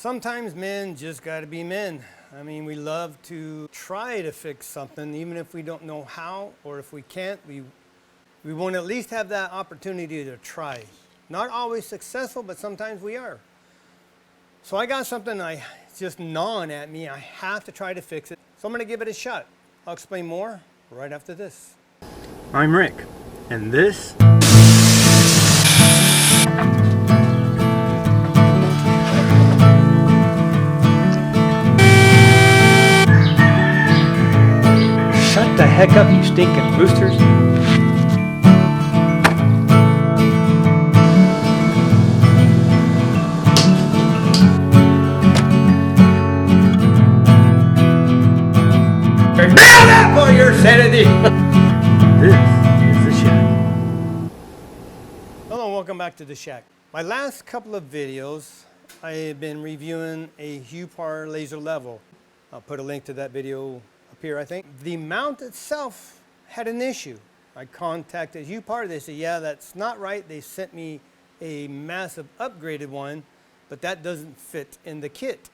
Sometimes men just gotta be men. I mean, we love to try to fix something, even if we don't know how, or if we can't, we want to at least have that opportunity to try. Not always successful, but sometimes we are. So I got something it's just gnawing at me. I have to try to fix it. So I'm gonna give it a shot. I'll explain more right after this. I'm Rick, and this Shut the heck up, you stinking roosters. Nailed up for your sanity. This is The Shack. Hello and welcome back to The Shack. My last couple of videos, I have been reviewing a Huepar Laser Level. I'll put a link to that video up here, I think. The mount itself had an issue. I contacted Huepar. They said, yeah, that's not right. They sent me a massive upgraded one, but that doesn't fit in the kit.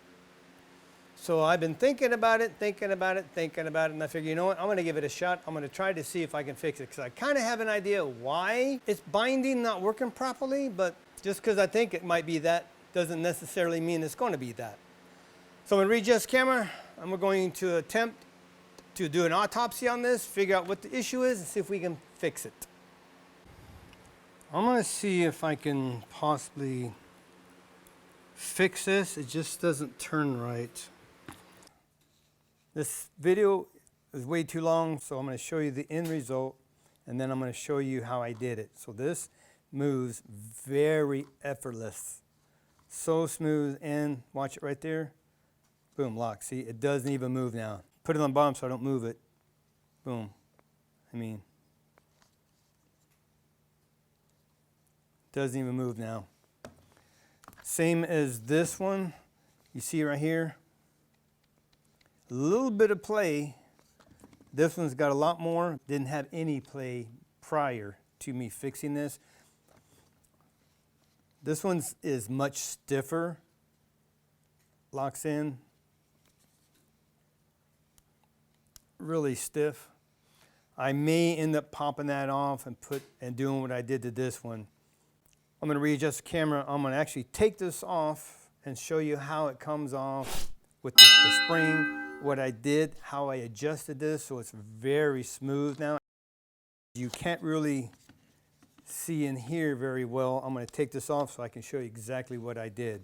So I've been thinking about it, and I figured, you know what, I'm gonna give it a shot. I'm gonna try to see if I can fix it, because I kind of have an idea why it's binding not working properly, but just because I think it might be that doesn't necessarily mean it's going to be that. So I'm gonna readjust camera. I'm going to attempt to do an autopsy on this, figure out what the issue is, and see if we can fix it. I'm gonna see if I can possibly fix this. It just doesn't turn right. This video is way too long, so I'm going to show you the end result, and then I'm going to show you how I did it. So this moves very effortless. So smooth, and watch it right there. Boom, lock. See, it doesn't even move now. Put it on the bottom so I don't move it. Boom. Doesn't even move now. Same as this one. You see right here? A little bit of play. This one's got a lot more. Didn't have any play prior to me fixing this. This one is much stiffer. Locks in. Really stiff. I may end up popping that off and doing what I did to this one. I'm going to readjust the camera. I'm going to actually take this off and show you how it comes off with the spring. What I did, how I adjusted this so it's very smooth now. You can't really see in here very well. I'm going to take this off so I can show you exactly what I did.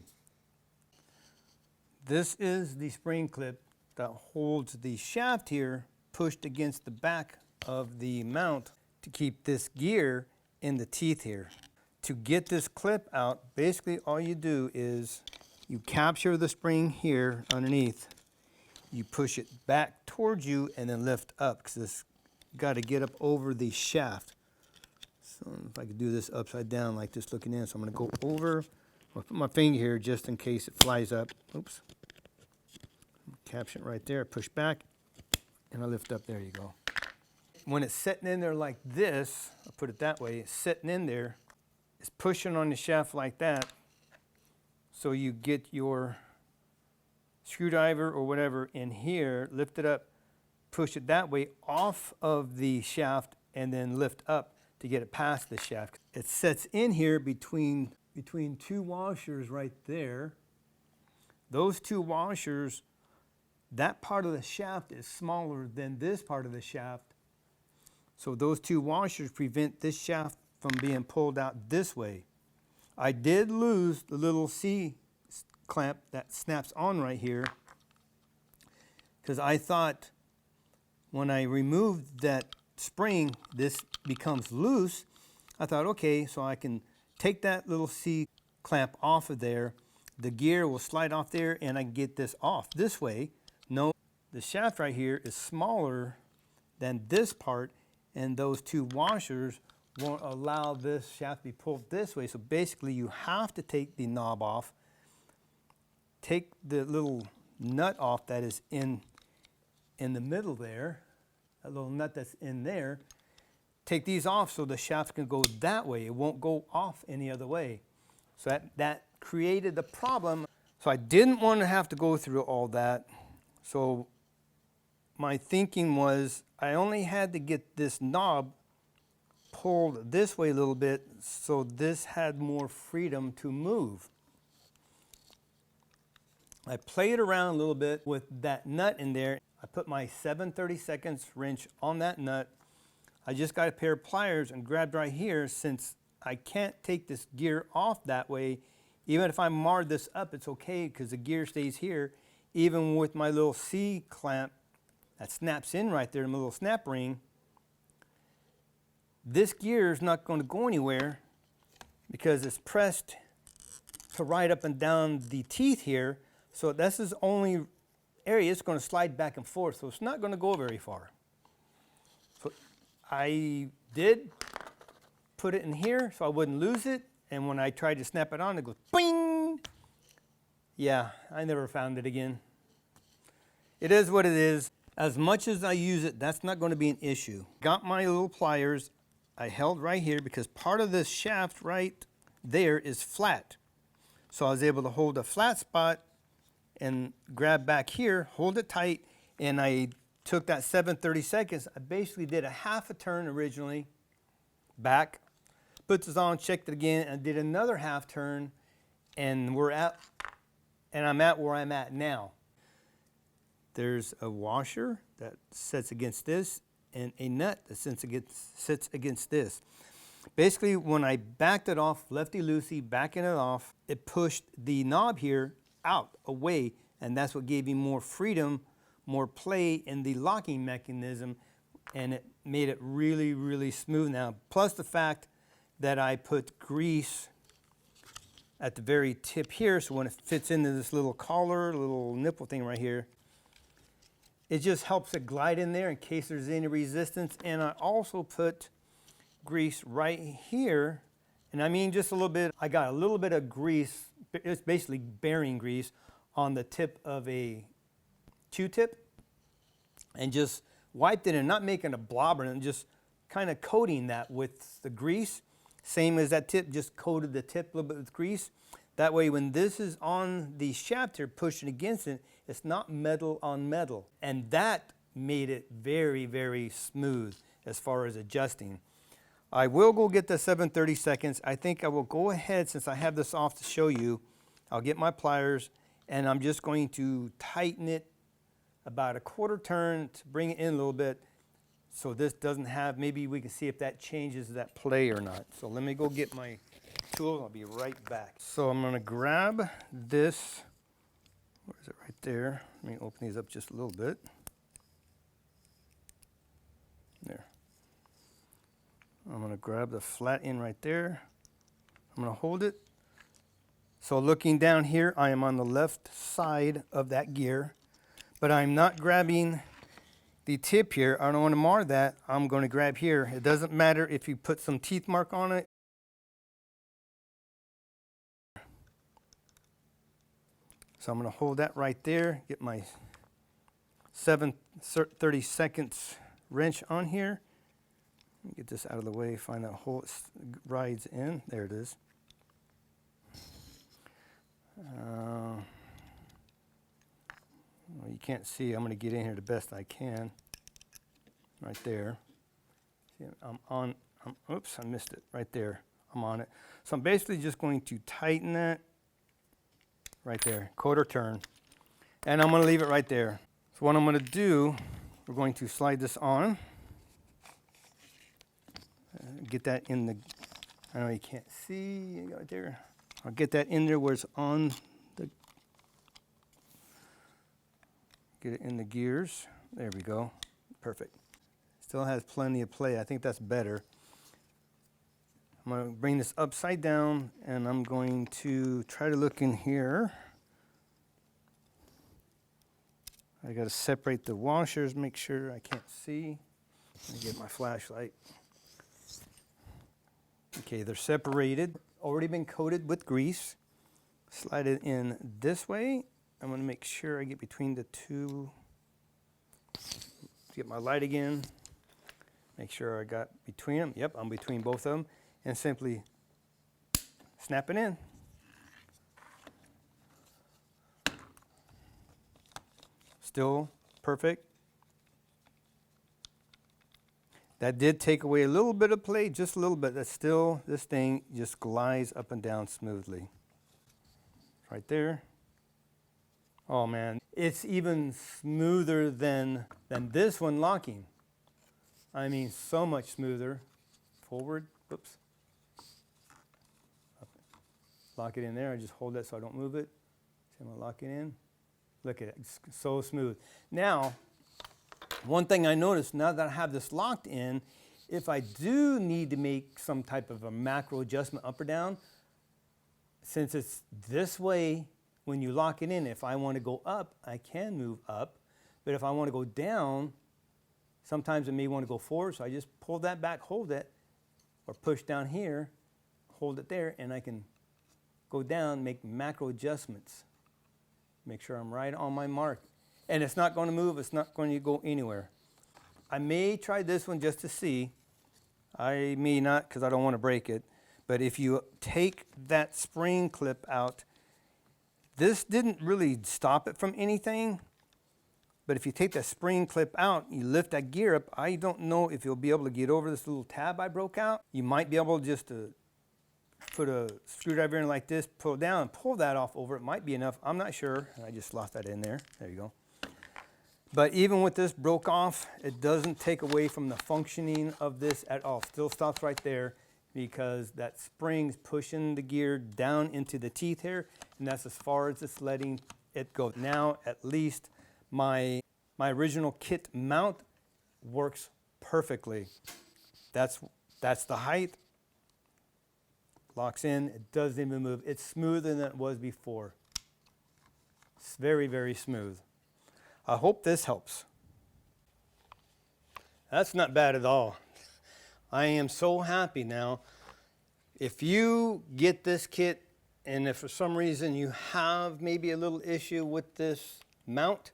This is the spring clip that holds the shaft here pushed against the back of the mount to keep this gear in the teeth here. To get this clip out, basically all you do is you capture the spring here underneath. You push it back towards you and then lift up, because this got to get up over the shaft. So if I could do this upside down like this looking in, so I'm going to go over. I'll put my finger here just in case it flies up. Oops. Caption it right there, push back, and I lift up. There you go. When it's sitting in there like this, I'll put it that way, it's sitting in there, it's pushing on the shaft like that, so you get your screwdriver or whatever in here, lift it up, push it that way off of the shaft, and then lift up to get it past the shaft. It sets in here between two washers right there. Those two washers, that part of the shaft is smaller than this part of the shaft. So those two washers prevent this shaft from being pulled out this way. I did lose the little C clamp that snaps on right here, because I thought when I removed that spring this becomes loose. I thought, okay, so I can take that little C clamp off of there, the gear will slide off there, and I can get this off this way. No, the shaft right here is smaller than this part, and those two washers won't allow this shaft to be pulled this way. So basically you have to take the knob off, take the little nut off that is in the middle there, that little nut that's in there, take these off so the shaft can go that way. It won't go off any other way. So that created the problem So I didn't want to have to go through all that. So my thinking was I only had to get this knob pulled this way a little bit so this had more freedom to move. I played around a little bit with that nut in there. I put my 7/32 wrench on that nut. I just got a pair of pliers and grabbed right here. Since I can't take this gear off that way, even if I marred this up, it's okay because the gear stays here. Even with my little C clamp that snaps in right there, my little snap ring, this gear is not going to go anywhere because it's pressed to right up and down the teeth here. So this is the only area it's going to slide back and forth, so it's not going to go very far. So I did put it in here so I wouldn't lose it, and when I tried to snap it on, it goes bing! Yeah, I never found it again. It is what it is. As much as I use it, that's not going to be an issue. Got my little pliers. I held right here because part of this shaft right there is flat. So I was able to hold a flat spot and grab back here, hold it tight, and I took that 7/32. I basically did a half a turn originally, back, put this on, checked it again, and did another half turn, and I'm at where I'm at now. There's a washer that sits against this, and a nut that sits against this. Basically, when I backed it off, lefty-loosey, backing it off, it pushed the knob here out, away, and that's what gave me more freedom, more play in the locking mechanism, and it made it really, really smooth now. Plus the fact that I put grease at the very tip here, so when it fits into this little collar, little nipple thing right here, it just helps it glide in there in case there's any resistance. And I also put grease right here, and I mean just a little bit. I got a little bit of grease, it's basically bearing grease, on the tip of a Q-tip, and just wiped it and not making a blobber and just kind of coating that with the grease. Same as that tip, just coated the tip a little bit with grease. That way when this is on the shaft here pushing against it, it's not metal on metal. And that made it very, very smooth as far as adjusting. I will go get the 7/32. I think I will go ahead, since I have this off to show you, I'll get my pliers and I'm just going to tighten it about a quarter turn to bring it in a little bit so this doesn't have, maybe we can see if that changes that play or not. So let me go get my tools, I'll be right back. So I'm gonna grab this, where is it, right there? Let me open these up just a little bit. There. I'm going to grab the flat end right there. I'm going to hold it. So looking down here, I am on the left side of that gear, but I'm not grabbing the tip here. I don't want to mar that. I'm going to grab here. It doesn't matter if you put some teeth mark on it. So I'm going to hold that right there, get my 7/32 wrench on here. Get this out of the way, find that hole it rides in. There it is. Well, you can't see. I'm going to get in here the best I can. Right there. See, I'm on. Oops, I missed it. Right there. I'm on it. So I'm basically just going to tighten that right there, quarter turn, and I'm going to leave it right there. So what I'm going to do, we're going to slide this on. Get that in the, I know you can't see right there. I'll get that in there where it's on the, get it in the gears. There we go. Perfect. Still has plenty of play. I think that's better. I'm going to bring this upside down and I'm going to try to look in here. I got to separate the washers, make sure I can't see. Let me get my flashlight. Okay, they're separated, already been coated with grease. Slide it in this way. I'm going to make sure I get between the two. Get my light again. Make sure I got between them. Yep, I'm between both of them. And simply snap it in. Still perfect. That did take away a little bit of play, just a little bit. That's still, this thing just glides up and down smoothly. Right there. Oh man, it's even smoother than this one locking. I mean, so much smoother. Forward, whoops. Lock it in there, I just hold that so I don't move it. See, I'm gonna lock it in. Look at it, it's so smooth. Now, one thing I noticed now that I have this locked in, if I do need to make some type of a macro adjustment up or down, since it's this way, when you lock it in, if I want to go up, I can move up. But if I want to go down, sometimes I may want to go forward, so I just pull that back, hold it, or push down here, hold it there, and I can go down, make macro adjustments. Make sure I'm right on my mark. And it's not going to move, it's not going to go anywhere. I may try this one just to see. I may not because I don't want to break it. But if you take that spring clip out, this didn't really stop it from anything. But if you take that spring clip out, you lift that gear up, I don't know if you'll be able to get over this little tab I broke out. You might be able just to put a screwdriver in like this, pull it down, and pull that off over. It might be enough. I'm not sure. I just lost that in there. There you go. But even with this broke off, it doesn't take away from the functioning of this at all. Still stops right there because that spring's pushing the gear down into the teeth here, and that's as far as it's letting it go. Now, at least my original kit mount works perfectly. That's the height. Locks in, it doesn't even move. It's smoother than it was before. It's very, very smooth. I hope this helps. That's not bad at all. I am so happy now. If you get this kit and if for some reason you have maybe a little issue with this mount,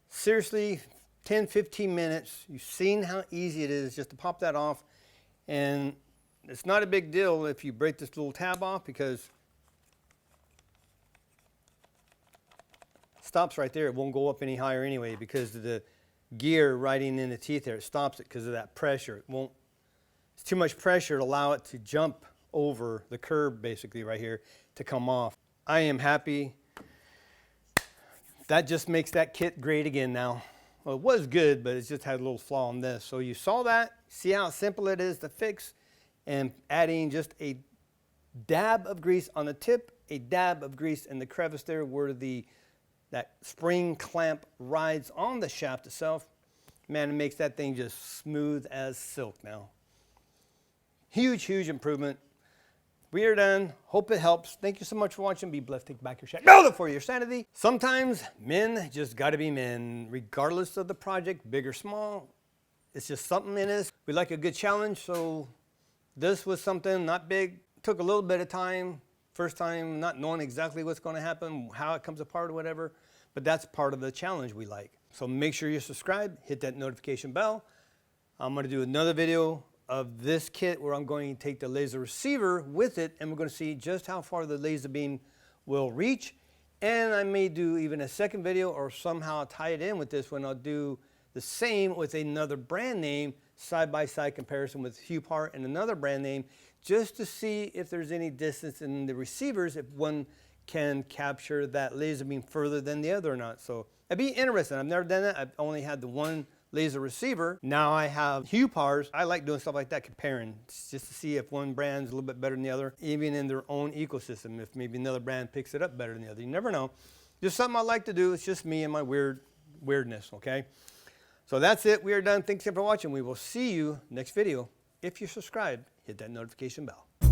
seriously, 10, 15 minutes, you've seen how easy it is just to pop that off, and it's not a big deal if you break this little tab off because it stops right there. It won't go up any higher anyway because of the gear riding in the teeth there. It stops it because of that pressure. It won't, it's too much pressure to allow it to jump over the curb basically right here to come off. I am happy. That just makes that kit great again now. Well, it was good, but it just had a little flaw on this. So you saw that. See how simple it is to fix? And adding just a dab of grease on the tip, a dab of grease in the crevice there where that spring clamp rides on the shaft itself. Man, it makes that thing just smooth as silk now. Huge, huge improvement. We are done. Hope it helps. Thank you so much for watching. Be blessed. Take back your shot. Go for your sanity. Sometimes men just got to be men, regardless of the project, big or small. It's just something in us. We like a good challenge, so this was something not big. Took a little bit of time. First time not knowing exactly what's going to happen, how it comes apart or whatever. But that's part of the challenge we like. So make sure you subscribe. Hit that notification bell. I'm going to do another video of this kit where I'm going to take the laser receiver with it, and we're going to see just how far the laser beam will reach. And I may do even a second video or somehow tie it in with this when I'll do the same with another brand name, side-by-side comparison with Huepar and another brand name, just to see if there's any distance in the receivers, if one can capture that laser beam further than the other or not. So it'd be interesting. I've never done that. I've only had the one laser receiver. Now I have Huepars. I like doing stuff like that, comparing, just to see if one brand's a little bit better than the other, even in their own ecosystem, if maybe another brand picks it up better than the other. You never know. Just something I like to do. It's just me and my weirdness, okay? So that's it. We are done. Thanks for watching. We will see you next video. If you're subscribed, hit that notification bell.